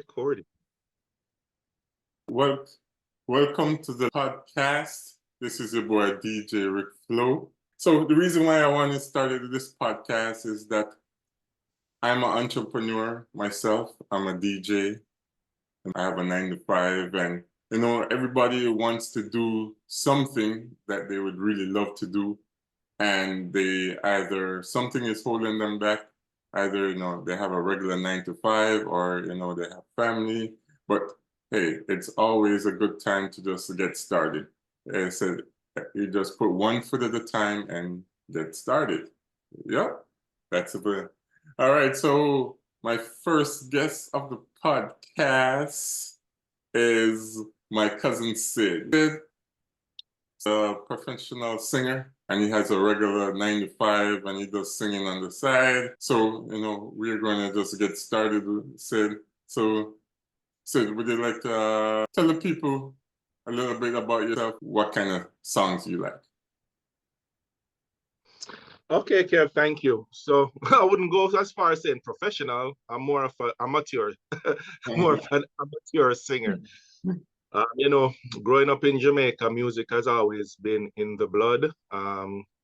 Recording. Well, welcome to the podcast. This is your boy DJ Rick Flo. So the reason why I want to start this podcast is that I'm an entrepreneur myself. I'm a DJ and I have a 9 to 5, and everybody wants to do something that they would really love to do, and they either something is holding them back. Either they have a regular 9 to 5, or they have family. But hey, it's always a good time to just get started. So you just put one foot at a time and get started. Yep, that's a bit. All right, so my first guest of the podcast is my cousin Sid. Sid is a professional singer, and he has a regular 9 to 5, and he does singing on the side. So, we're going to just get started with Sid. So, Sid, would you like to tell the people a little bit about yourself? What kind of songs you like? Okay, Kev, thank you. So I wouldn't go as far as saying professional. I'm more of an amateur, more of an amateur singer. You know, growing up in Jamaica, music has always been in the blood.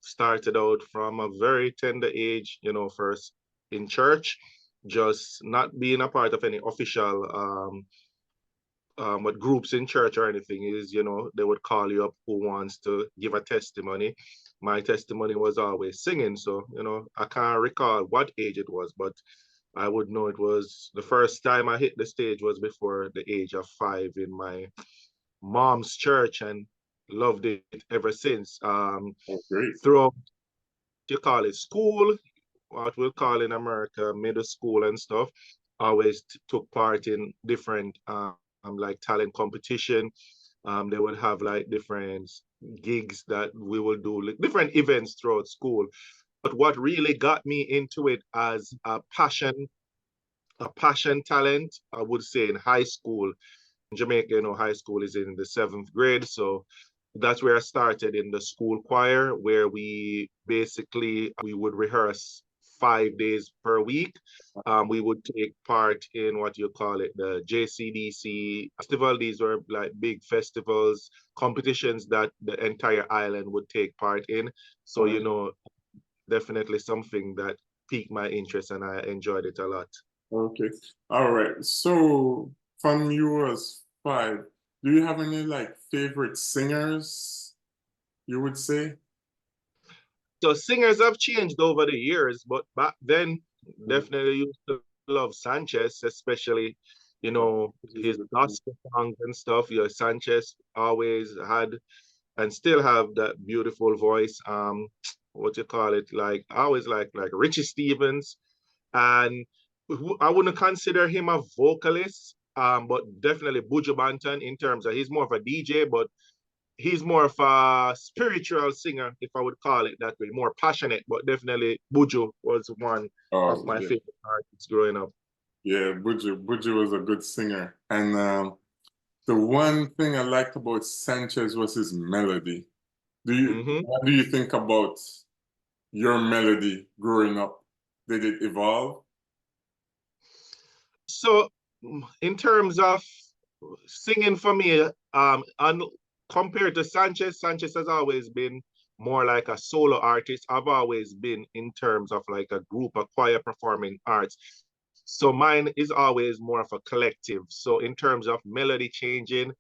Started out from a very tender age, first in church, just not being a part of any official what groups in church or anything is, they would call you up who wants to give a testimony. My testimony was always singing. So, I can't recall what age it was, but I would know it was the first time I hit the stage was before the age of 5 in my mom's church, and loved it ever since. Oh, great. Throughout, you call it school, what we'll call in America middle school and stuff, always took part in different like talent competition. They would have like different gigs that we will do, like different events throughout school. But what really got me into it as a passion talent, I would say in high school. In Jamaica, high school is in the 7th grade. So that's where I started in the school choir, where we would rehearse 5 days per week. We would take part in what you call it, the JCDC festival. These were like big festivals, competitions that the entire island would take part in. So, definitely something that piqued my interest, and I enjoyed it a lot. Okay. All right. So from you as 5, do you have any like favorite singers, you would say? So singers have changed over the years, but back then, definitely used to love Sanchez, especially, his gospel songs and stuff. Sanchez always had and still have that beautiful voice. What you call it? Like I always like Richie Stevens, and I wouldn't consider him a vocalist, but definitely Buju Banton in terms of he's more of a DJ, but he's more of a spiritual singer, if I would call it that way, more passionate. But definitely Buju was one of Oh, my yeah. favorite artists growing up. Yeah, Buju was a good singer. And the one thing I liked about Sanchez was his melody. Mm-hmm. What do you think about your melody growing up? Did it evolve? So, in terms of singing for me, and compared to Sanchez, Sanchez has always been more like a solo artist. I've always been in terms of like a group, a choir performing arts. So mine is always more of a collective. So in terms of melody changing,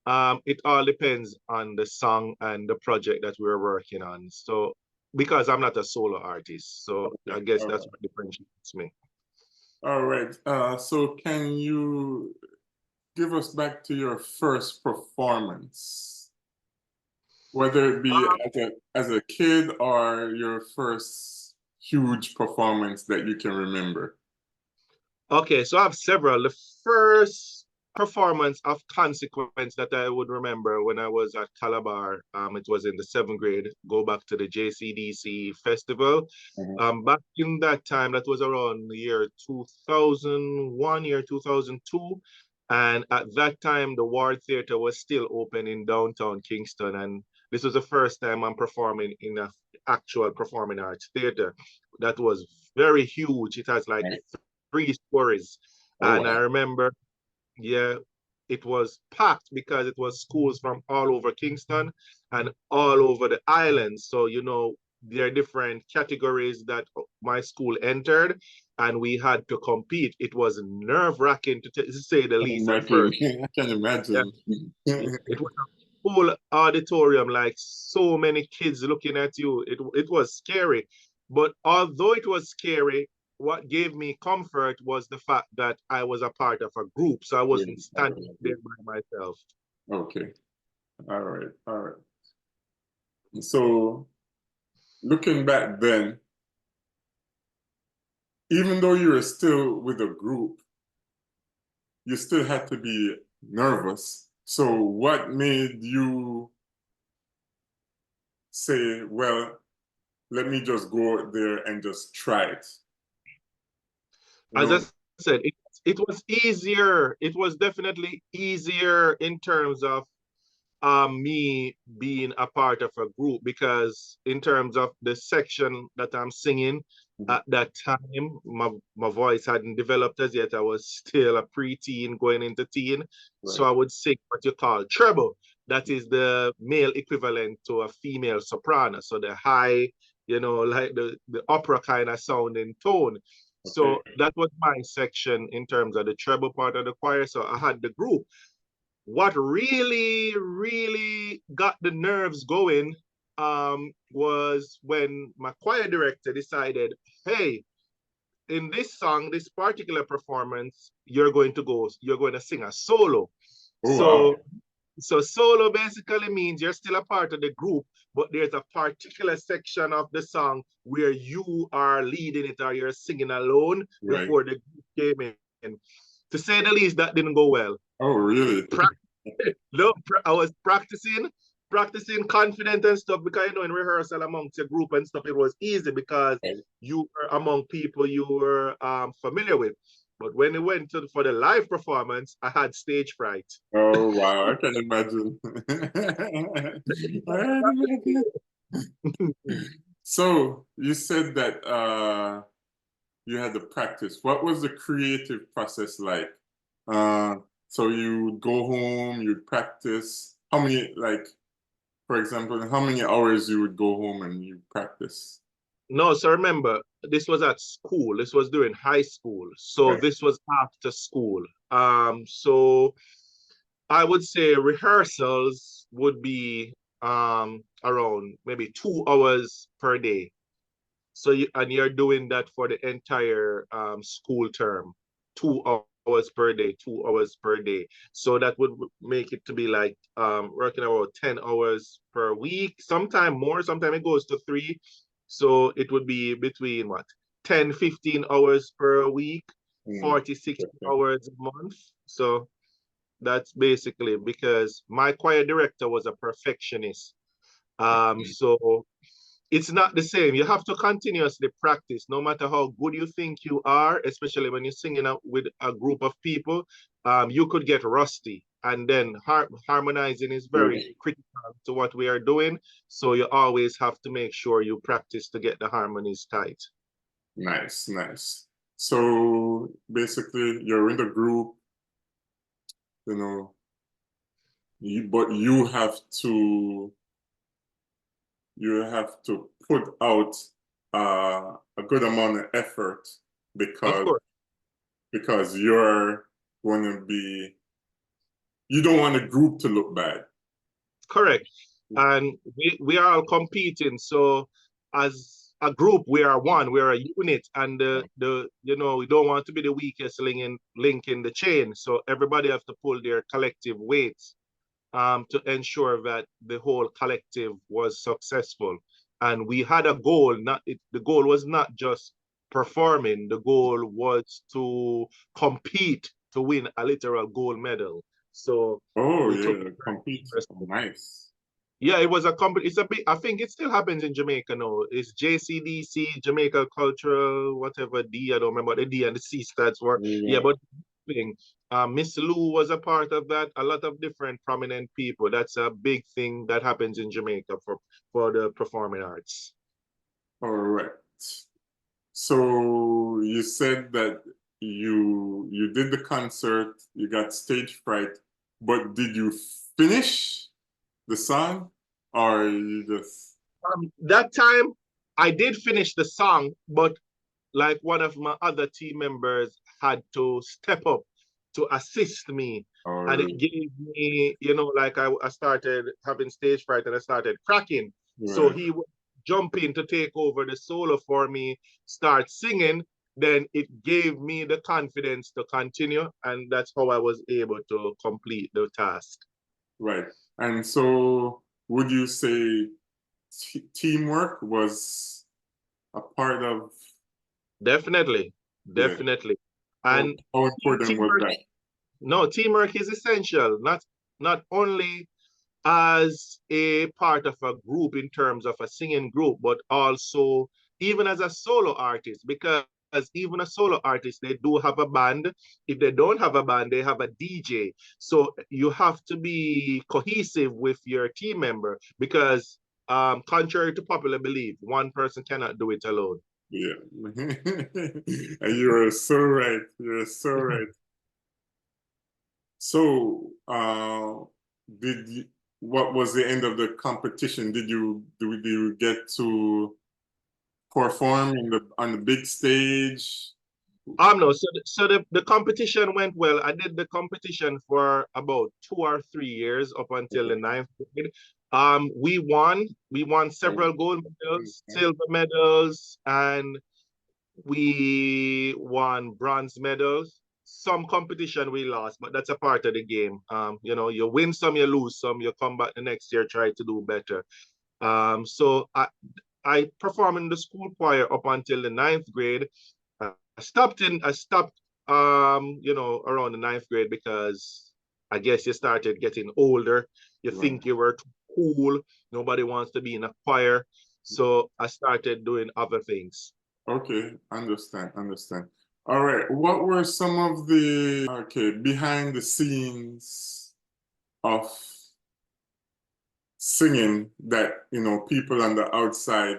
it all depends on the song and the project that we're working on. So because I'm not a solo artist, so Okay. I guess All that's right. what differentiates me. All right. So can you give us back to your first performance, whether it be as a kid or your first huge performance that you can remember? Okay, so I have several. The first performance of consequence that I would remember when I was at Calabar, it was in the 7th grade, go back to the JCDC festival. Mhm. Back in that time, that was around the year 2001, year 2002. And at that time, the Ward Theatre was still open in downtown Kingston. And this was the first time I'm performing in an actual performing arts theater. That was very huge. It has like Right. 3 stories. Oh, And I wow. remember yeah, it was packed because it was schools from all over Kingston and all over the island. So, there are different categories that my school entered, and we had to compete. It was nerve-wracking to say the least at first. I can Yeah, imagine. it was a full auditorium, like so many kids looking at you. It was scary. But although it was scary, what gave me comfort was the fact that I was a part of a group. So I Yeah, wasn't standing there by myself. okay. All right. All right. So looking back then, even though you were still with a group, you still had to be nervous. So what made you say, well, let me just go out there and just try it? You As I know? said, it was easier. It was definitely easier in terms of me being a part of a group, because in terms of the section that I'm singing Mhm. at that time, my voice hadn't developed as yet. I was still a preteen going into teen. So Right. I would sing what you call treble. That is the male equivalent to a female soprano. So the high, like the opera kind of sounding tone. Okay. So that was my section in terms of the treble part of the choir. So I had the group. What really, really got the nerves going was when my choir director decided, hey, in this song, this particular performance, you're going to sing a solo. Oh, wow. So solo basically means you're still a part of the group, but there's a particular section of the song where you are leading it or you're singing alone Right. before the group came in. To say the least, that didn't go well. Oh, really? No, I was practicing confident and stuff, because in rehearsal amongst your group and stuff, it was easy because you were among people you were familiar with. But when it went for the live performance, I had stage fright. Oh, wow. I can imagine. I can imagine. So you said that you had to practice. What was the creative process like? Uh, so you would go home, you'd practice. How many, like, for example, how many hours you would go home and you practice? No, so remember, this was at school. This was during high school. So Right. this was after school. So I would say rehearsals would be around maybe 2 hours per day. So you're doing that for the entire school term, 2 hours per day, 2 hours per day. So that would make it to be like working about 10 hours per week, sometime more, sometimes it goes to three. So it would be between what, 10, 15 hours per week, Mm, 46 interesting. hours a month. So that's basically because my choir director was a perfectionist. So it's not the same. You have to continuously practice, no matter how good you think you are, especially when you're singing out with a group of people. You could get rusty, and then harmonizing is very Good. critical to what we are doing. So you always have to make sure you practice to get the harmonies tight. Nice, nice. So basically, you're in the group, you know, but you have to put out a good amount of effort Of because course, you're going to be you don't want the group to look bad. correct. And we are all competing. So as a group, we are one, we are a unit, and we don't want to be the weakest link in the chain. So everybody have to pull their collective weights to ensure that the whole collective was successful. And we had a goal. The goal was not just performing. The goal was to compete to win a literal gold medal. So Oh we took yeah, compete. Oh, it. nice. Yeah, it was a company. It's a big. I think it still happens in Jamaica now. It's JCDC, Jamaica Cultural, whatever D. I don't remember what the D and the C stands for. Yeah, Yeah. but thing. Miss Lou was a part of that. A lot of different prominent people. That's a big thing that happens in Jamaica for the performing arts. All right. So you said that. you did the concert, you got stage fright, but did you finish the song or you just That time, I did finish the song, but like one of my other team members had to step up to assist me. And or it gave me, like I started having stage fright and I started cracking. So right, he would jump in to take over the solo for me, start singing. Then it gave me the confidence to continue. And that's how I was able to complete the task. right. And so would you say teamwork was a part of, Definitely. yeah, Definitely. how, And how important was teamwork, that? no, teamwork is essential, not only as a part of a group in terms of a singing group, but also even as a solo artist, because even a solo artist, they do have a band. If they don't have a band, they have a DJ. So you have to be cohesive with your team member because contrary to popular belief, one person cannot do it alone. Yeah. And you are so right. You're so right. So, did you, what was the end of the competition? Did you get to perform in the on the big stage? No, so the competition went well. I did the competition for about 2 or 3 years up until the Okay. ninth grade. We won several gold medals, silver medals, and we won bronze medals. Some competition we lost, but that's a part of the game. You win some, you lose some, you come back the next year, try to do better. So I performed in the school choir up until the ninth grade. I stopped around the ninth grade because I guess you started getting older. You Right. think you were too cool. Nobody wants to be in a choir. So I started doing other things. Okay, understand, understand. All right. What were some of the behind the scenes of singing that people on the outside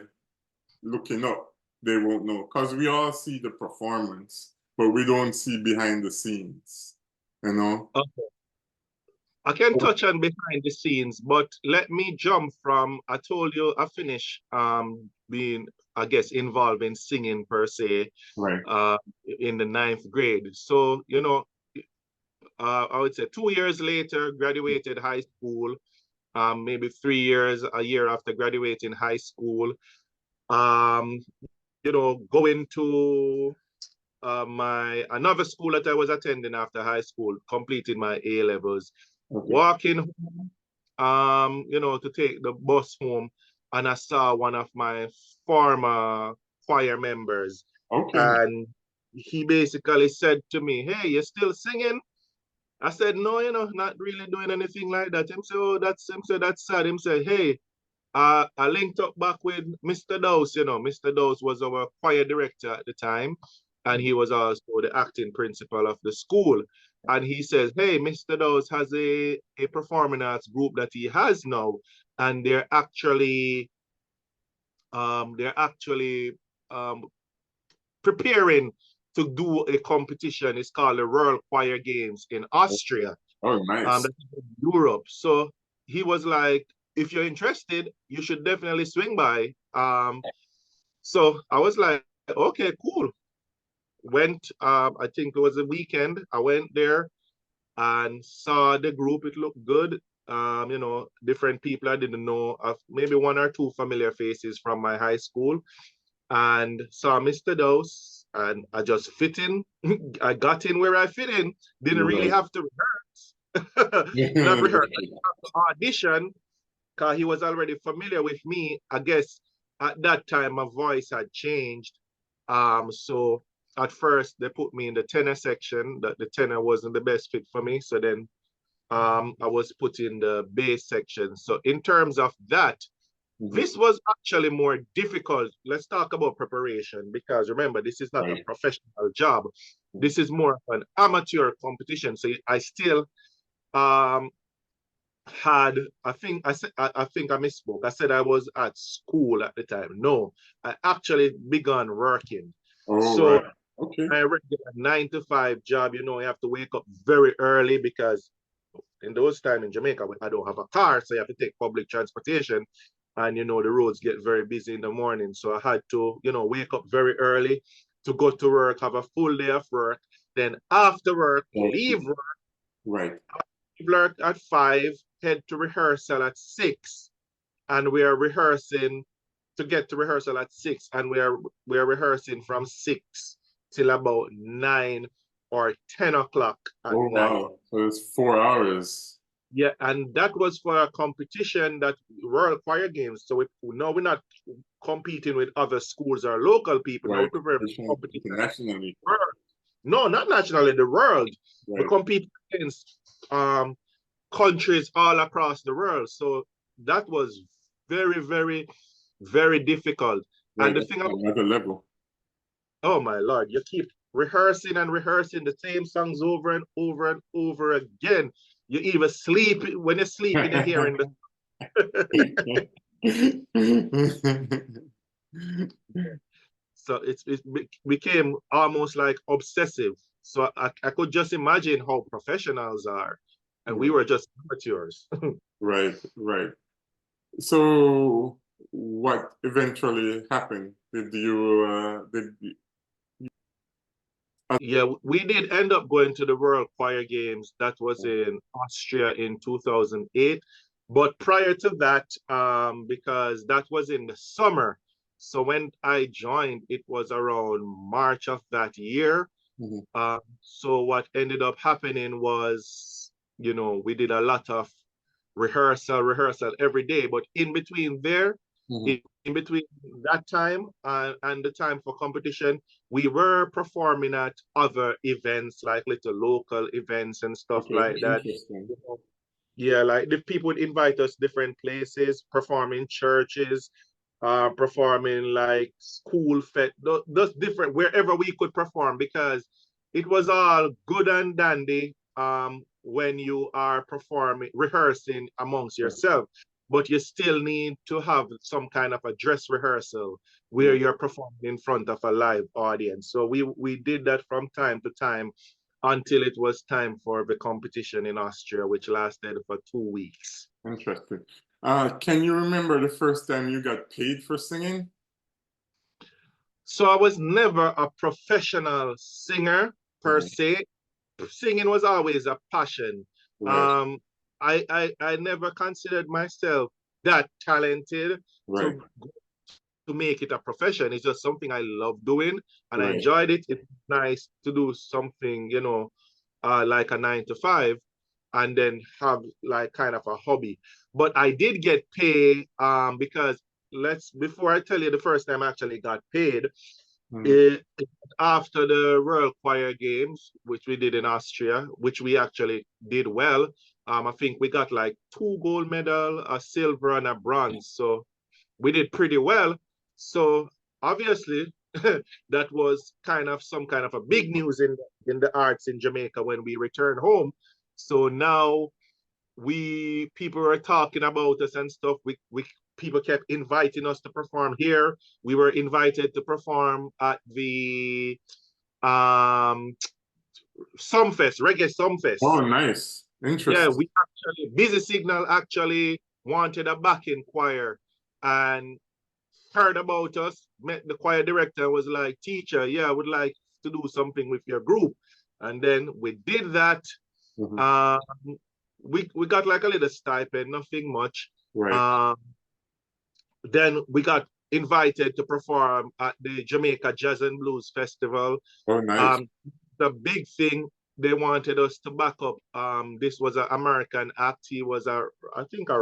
looking up, they won't know? Because we all see the performance, but we don't see behind the scenes, you know? Okay. I can touch on behind the scenes, but let me jump from I told you I finished being, I guess, involved in singing per se Right. uh in the ninth grade. So, I would say 2 years later, graduated high school, maybe 3 years, a year after graduating high school, um, going to my another school that I was attending after high school, completing my A levels, Okay. walking home, to take the bus home, and I saw one of my former choir members, Okay. and he basically said to me, "Hey, you're still singing?" I said, "No, not really doing anything like that." Him say, that's sad. Him say, "Hey, I linked up back with Mr. Dose. Mr. Dose was our choir director at the time, and he was also the acting principal of the school. And he says, hey, Mr. Dose has a performing arts group that he has now, and they're actually um, preparing to do a competition. It's called the World Choir Games in Austria, Oh, nice. that's in Europe. So he was like, if you're interested, you should definitely swing by. So I was like, okay, cool. Went, I think it was a weekend. I went there and saw the group. It looked good. Different people I didn't know, of maybe one or two familiar faces from my high school, and saw Mr. Dose, and I just fit in. I got in where I fit in. Didn't really Right. have to rehearse. Not rehearse. I didn't have to audition because he was already familiar with me. I guess at that time my voice had changed. So at first they put me in the tenor section. That the tenor wasn't the best fit for me. So then I was put in the bass section. So in terms of that, Mhm. this was actually more difficult. Let's talk about preparation because remember, this is not a Right. professional job. This is more of an amateur competition. So I still um, had I think I misspoke. I said I was at school at the time. No, I actually began working. Oh, So right. Okay. my regular 9 to 5 job, you know, you have to wake up very early because in those times in Jamaica, I don't have a car, so you have to take public transportation. And, you know, the roads get very busy in the morning. So I had to, you know, wake up very early to go to work, have a full day of work. Then after work, Okay. Right. leave work at 5, head to rehearsal at 6. And we are rehearsing to get to rehearsal at 6. And we are rehearsing from 6 till about 9 or 10 o'clock at Oh night. wow. So it's 4 hours. Yeah, and that was for a competition that World Choir Games. So now we're not competing with other schools or local people. Now we Right. prepare for competition. Internationally. No, not nationally, the world. We Right. compete against countries all across the world. So that was very, very, very difficult. Right. And the That's thing about, another level. oh my Lord, you keep rehearsing and rehearsing the same songs over and over and over again. You even sleep when you're sleeping, you're hearing the so it became almost like obsessive. So I could just imagine how professionals are, and we Right. were just amateurs. Right. Right. So what eventually happened? Yeah, we did end up going to the World Choir Games. That was in Austria in 2008. But prior to that, because that was in the summer, so when I joined, it was around March of that year. Mhm. So what ended up happening was, you know, we did a lot of rehearsal every day. But in between there, Mhm. in between that time and the time for competition, we were performing at other events, like little local events and stuff Okay, like that. interesting. You know, yeah, like the people would invite us different places, performing churches, performing like school fest, those different wherever we could perform because it was all good and dandy when you are performing, rehearsing amongst Right. yourself, but you still need to have some kind of a dress rehearsal where Right. you're performing in front of a live audience. So we did that from time to time until it was time for the competition in Austria, which lasted for 2 weeks. Interesting. Can you remember the first time you got paid for singing? So I was never a professional singer per Mhm. se. Singing was always a passion. Right. Um, I never considered myself that talented Right. to to make it a profession. It's just something I love doing and I Right. enjoyed it. It's nice to do something, you know, like a 9 to 5 and then have like kind of a hobby. But I did get paid because before I tell you the first time I actually got paid, Mhm. it, after the World Choir Games, which we did in Austria, which we actually did well. I think we got like 2 gold medals, a silver and a bronze. So we did pretty well. So obviously, that was kind of some kind of a big news in the arts in Jamaica when we returned home. So now people were talking about us and stuff. We people kept inviting us to perform here. We were invited to perform at the um Sumfest, Reggae Oh, Sumfest. nice. Yeah, Interesting. we actually Busy Signal actually wanted a backing choir and heard about us, met the choir director, was like, teacher, yeah, I would like to do something with your group. And then we did that. Mhm. Um, we got like a little stipend, nothing much. Right. Um, then we got invited to perform at the Jamaica Jazz and Blues Festival. Oh, nice. Um, the big thing they wanted us to back up. This was an American act. He was I think a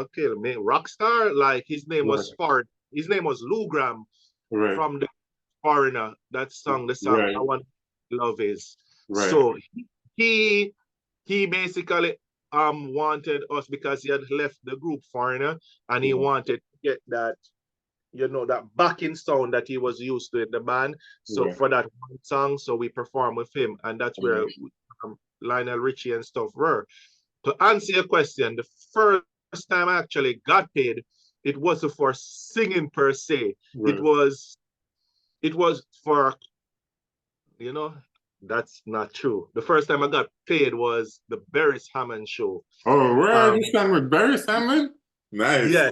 okay, rock star. Like his name Right. was Ford. His name was Lou Graham Right. from the Foreigner. That song, the song Right. I Want Love Is. Right. So he he basically wanted us because he had left the group Foreigner and he Mhm. wanted to get that, you know, that backing sound that he was used to in the band. So Right. for that one song, so we performed with him, and that's where Nice. Lionel Richie and stuff were. To answer your question, the first time I actually got paid, it wasn't for singing per se. It Right. was it was for, you know, that's not true. The first time I got paid was the Beres Hammond show. Oh, where are Um, you stand with Barry Salmon? Nice. yeah,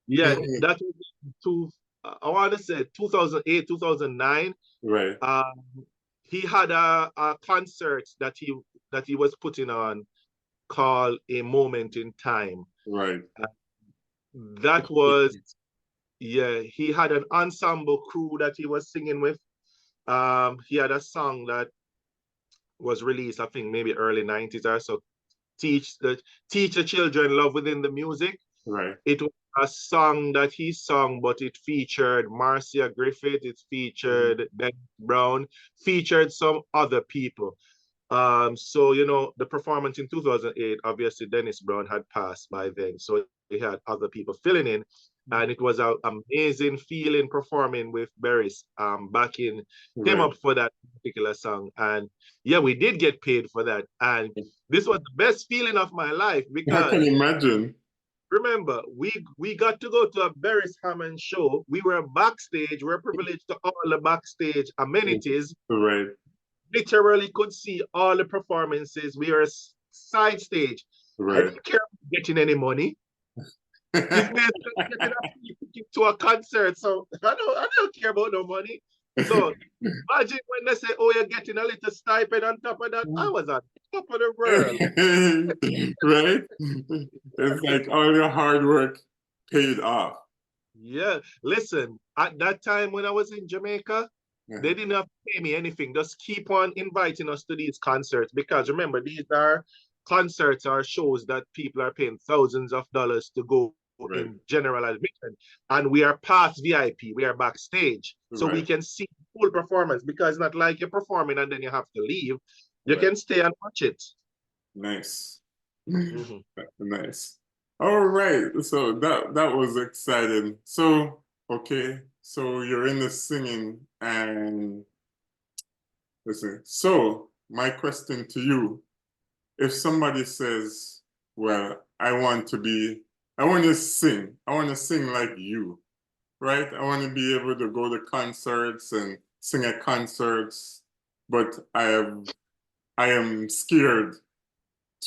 yeah, that was two. I want to say 2008, 2009. Right, He had a concert that he was putting on called A Moment in Time. right, Uh, that was, yeah, he had an ensemble crew that he was singing with. He had a song that was released, I think maybe early 90s or so, teach the children love within the music. right. It was a song that he sung, but it featured Marcia Griffith, it Mhm. featured Dennis Brown, featured some other people. So the performance in 2008, obviously Dennis Brown had passed by then, so he had other people filling in, and it was an amazing feeling performing with Beres, backing him Right. up for that particular song. And yeah, we did get paid for that, and this was the best feeling of my life I can because imagine. remember, we got to go to a Beres Hammond show. We were backstage. We were privileged to all the backstage amenities. Right, Literally could see all the performances. We were side stage. I right. didn't care about getting any money. This man's getting a free ticket to a concert, so I don't care about no money. So imagine when they say, "Oh, you're getting a little stipend on top of that." I was on top of the world. Right? It's like all your hard work paid off. Yeah, listen. At that time when I was in Jamaica, they Uh-huh. didn't have to pay me anything. Just keep on inviting us to these concerts because remember, these are concerts or shows that people are paying thousands of dollars to go Right, in general admission. And we are past VIP, we are backstage. So we right, can see full performance because it's not like you're performing and then you have to leave. You right. can stay and watch it. Nice. Mhm. Nice. All right. So that was exciting. So, okay. So you're in the singing and listen. So my question to you, if somebody says, well, I want to sing. I want to sing like you, right? I want to be able to go to concerts and sing at concerts, but I am scared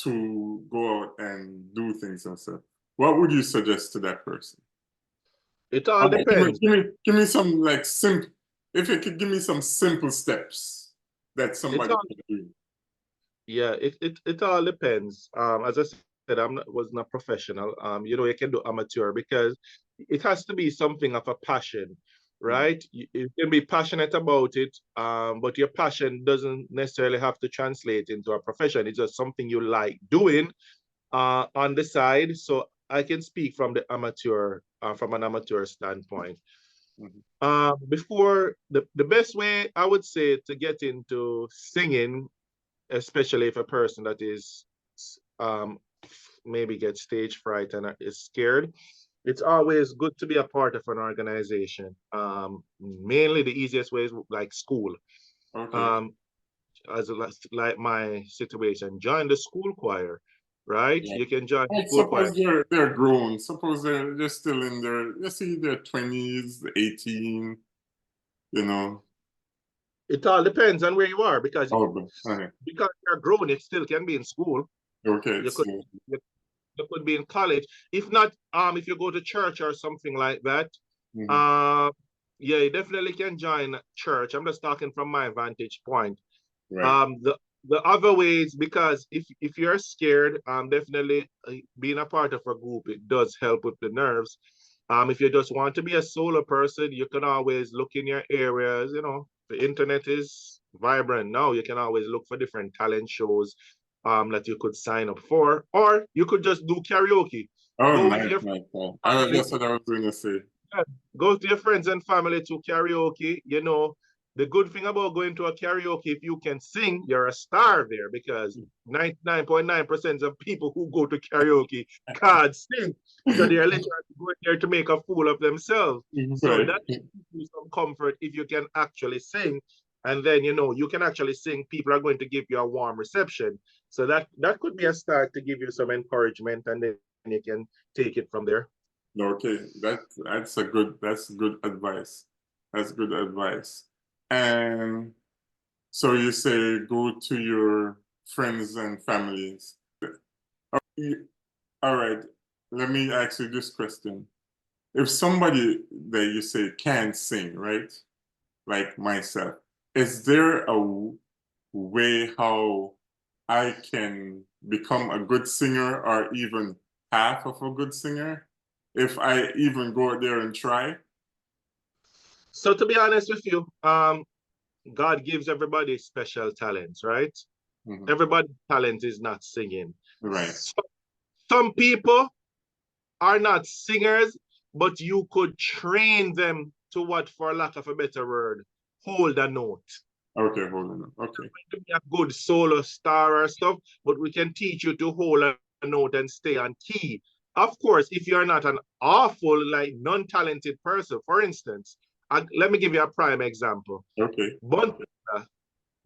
to go out and do things myself. What would you suggest to that person? It all depends. Give me some like simple, if you could give me some simple steps that It's somebody all could do. Yeah, it all depends. As I said, was not professional. You can do amateur because it has to be something of a passion, Mhm. right? You can be passionate about it, but your passion doesn't necessarily have to translate into a profession. It's just something you like doing on the side. So I can speak from an amateur standpoint. Mhm. Before the best way I would say to get into singing, especially if a person that is um, maybe gets stage fright and is scared, it's always good to be a part of an organization. Mainly the easiest way is like school. Okay. Um, like my situation, join the school choir, right? Yeah. You can join the Like school choir. suppose they're grown. Suppose they're still in their let's see their 20s, 18, you know. It all depends on where you are Oh, okay. because you're grown, it still can be in school. Okay. You could So you could be in college. If not, if you go to church or something like that, mhm. uh, yeah, you definitely can join church. I'm just talking from my vantage point. Right. The other ways, because if you're scared, definitely being a part of a group, it does help with the nerves. If you just want to be a solo person, you can always look in your areas. The internet is vibrant now. You can always look for different talent shows that you could sign up for, or you could just do karaoke. Oh, Go with nice, your nice, nice. family That's what I was going to say. yeah, go to your friends and family to karaoke. The good thing about going to a karaoke, if you can sing, you're a star there because 99.9% of people who go to karaoke can't sing. So they're literally going there to make a fool of themselves. So Right. that gives you some comfort if you can actually sing. And then, you can actually sing. People are going to give you a warm reception. So that could be a start to give you some encouragement, and then you can take it from there. Okay, that's good advice. That's good advice. And so you say go to your friends and families. All right. Let me ask you this question. If somebody that you say can't sing, right? Like myself, is there a way how I can become a good singer or even half of a good singer if I even go out there and try? So to be honest with you, God gives everybody special talents, right? Mhm. Everybody's talent is not singing. Right, So, some people are not singers, but you could train them to what, for lack of a better word, hold a note. okay, hold on. Okay, To be a good solo star or stuff, but we can teach you to hold a note and stay on key. Of course, if you're not an awful, like non-talented person, for instance, let me give you a prime example. okay. Bon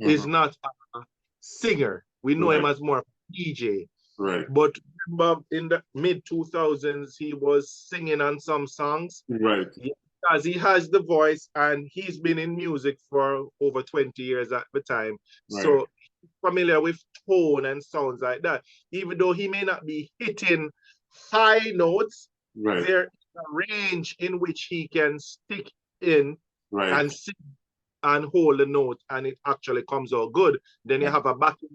is Uh-huh. not a singer. We know him Right, as more of a DJ. right, But remember, in the mid 2000s, he was singing on some songs. right, Because he has the voice and he's been in music for over 20 years at the time. right, So he's familiar with tone and sounds like that. Even though he may not be hitting high notes, right, there is a range in which he can stick in right, and sing and hold the note and it actually comes out good. Then you right. have a backing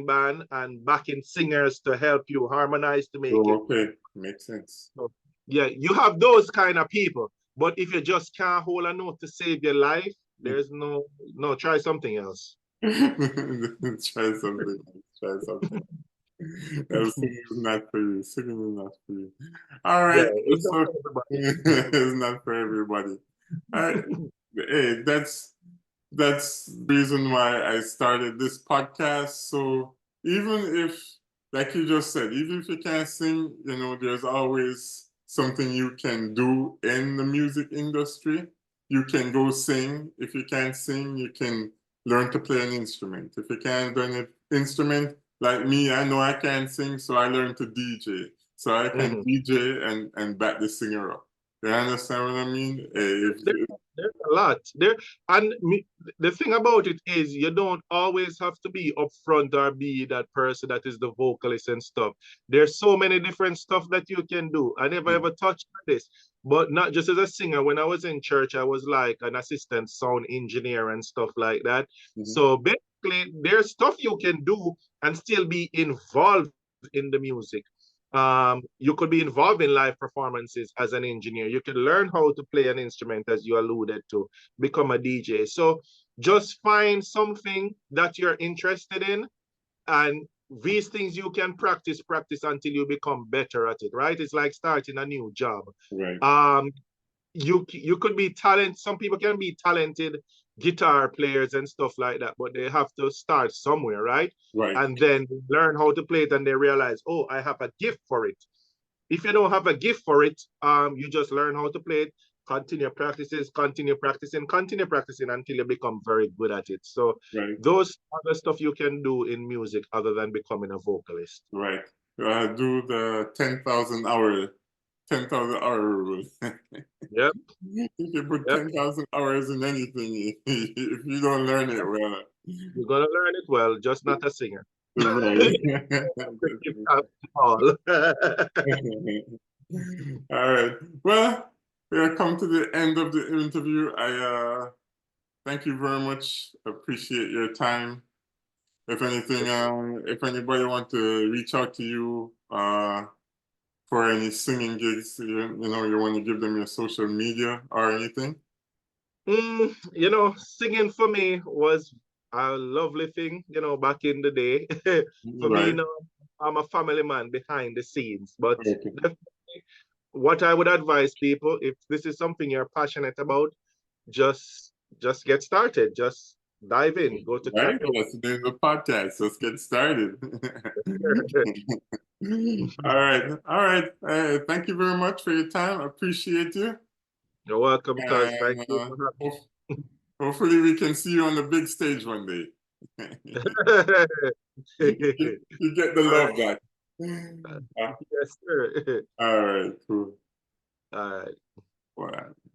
band and backing singers to help you harmonize to make it. Oh, okay, makes sense. So, yeah, you have those kind of people. But if you just can't hold a note to save your life, there's no, try something else. Try something. Try something. Singing is not for you. Singing is not for you. All Yeah, right. it's not So for everybody. it's not for everybody. All right. Hey, that's the reason why I started this podcast. So even if, like you just said, even if you can't sing, there's always something you can do in the music industry. You can go sing. If you can't sing, you can learn to play an instrument. If you can't learn an instrument, like me, I know I can't sing, so I learned to DJ. So I can Mhm. DJ and back the singer up. You understand what I mean? There, there's a lot there, and the thing about it is you don't always have to be upfront or be that person that is the vocalist and stuff. There's so many different stuff that you can do. I never ever touched on this, but not just as a singer. When I was in church, I was like an assistant sound engineer and stuff like that. Mhm. So basically, there's stuff you can do and still be involved in the music. You could be involved in live performances as an engineer. You can learn how to play an instrument, as you alluded to, become a DJ. So just find something that you're interested in, and these things you can practice until you become better at it, right? It's like starting a new job. Right, Um, you could be talent. Some people can be talented guitar players and stuff like that, but they have to start somewhere, right? right, And then learn how to play it, and they realize, oh, I have a gift for it. If you don't have a gift for it, you just learn how to play it, continue practicing until you become very good at it. So right, those other stuff you can do in music other than becoming a vocalist. right. Do the 10,000 hour rule. Yep, You can put yep. 10,000 hours in anything. If you don't learn it well, You're gonna learn it well, just not a singer. right. All. All right. Well, we have come to the end of the interview. I thank you very much. Appreciate your time. If anything, if anybody want to reach out to you for any singing gigs, you want to give them your social media or anything. Singing for me was a lovely thing, back in the day. For me, Right. I'm a family man behind the scenes, but Okay. definitely what I would advise people, if this is something you're passionate about, just just get started. Just dive in, go to Right. karaoke. That's the name of the podcast. Let's get started. All right. All right. Thank you very much for your time. I appreciate you. You're welcome, cuz. Thank And you for hopefully we can see you on the big stage one day. having me. You get the All right. love back. Yes, sir. All right. Cool. All right. Wow.